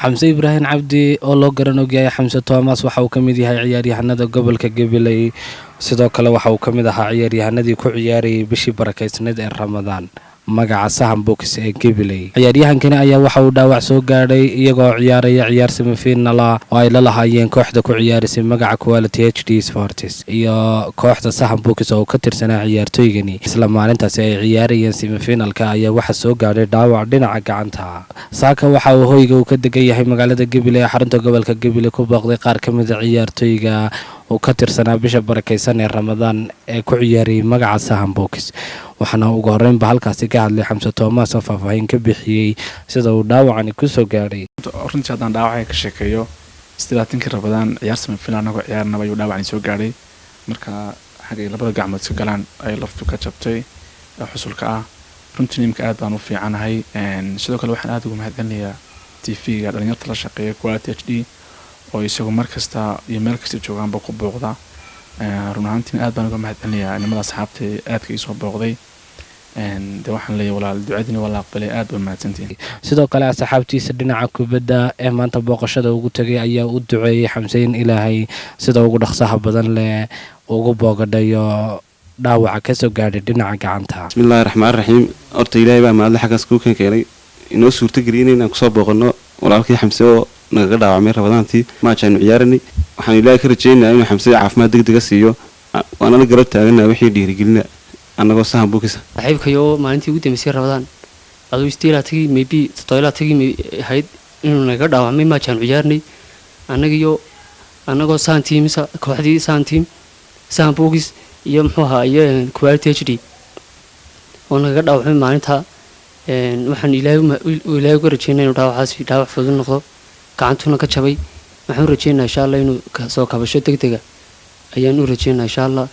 xamse ibraahim cabdi oo loo garan ogyahay xamse Thomas waxa uu ka mid yahay ciyaaryahanada gobolka Gabiley sidoo kale waxa uu ka mid ahaa ciyaaryahanadii ku ciyaarayay bishii barakeysnayd ee Ramadaan magaca Sahan Box ee Gabiley ciyaaryahankani ayaa waxa uu dhaawac soo gaadhay iyagoo ciyaaraya ciyaar semifinal oo ay la lahaayeen kooxda ku ciyaarisay magaca Quality HD Sports iyo kooxda Sahan Box oo ka tirsanaa ciyaartoygani isla maalintaas ay ciyaarayeen semifinalka ayaa waxa soo gaadhay dhaawac dhinaca gacanta saaka waxa uu hoyga uu ka degan yahay magaalada Gabiley xarunta gobolka Gabiley ku booqday qaar ka mid ah ciyaartoyga oo ka tirsanaa bisha barakeysan ee Ramadaan ee ku ciyaarayay magaca Sahan Box waxaana ugu horeynba halkaasi ka hadlay Xamse Thomas oo faahfaahin ka bixiyay sida uu dhaawacani ku soo gaaray runtii haddaan dhaawacay ka sheekeeyo 30 Ramadaan ciyaar semifinal anagoo ciyaarnaba ayuu dhaawacani soo gaaray marka xagay labada gacmood ka galaan ay laftu ka jabtay xusulka ah runtii nimka aad baan u fiicanahay sidoo kale waxaan aad ugu mahadcelinayaa TV-ga dhalinyarta la shaqeeya Quality HD oo isagu markasta iyo meel kasta joogaanba ku booqda run ahaantii aad baan uga mahadcelinayaa nimada asxaabtay aadka ii soo booqday waxaan leeyahay walaal ducadina waa la aqbalay aad baan mahadsantihiin sidoo kale asxaabtiisa dhinaca kubadda ee maanta booqashada ugu tagay ayaa u duceeyay Xamse in Ilaahay sida ugu dhaqsaha badan leh ugu boogadhayo dhaawaca ka soo gaadhay dhinaca gacanta bismillaahir rahmaanir rahiim horta Ilaahay baa maadle xagaas ku keenay inoo suurta geliyay inaan ku soo booqano walaalkii Xamse oo naga dhaawacmay Ramadaantii ma jaan ciyaarani waxaan Ilaahay ka rajaynayaa inuu Xamse caafimaad degdeg ah siiyo waana la garab taaganahay wixii dhiirigelina anagoo Sahan Box saaxiibkayo maalintii ugu dambeysay Ramadaan aduu istiilaatigi maybe toilaatigi hayd inuu naga dhaawacmay ma jaan ciyaarnay anagoo Sahan team kooxdii Sahan Box iyo muxuu ahaa iyo Quality HD oo naga dhaawacmay maalinta waxaan Ilaahay uga rajaynayaa inuu dhaawac fudud noqdo gacantuna ka jabay waxaan rajaynayaa insha Allah inuu ka soo kabasho degdeg ah ayaan u rajaynayaa insha Allah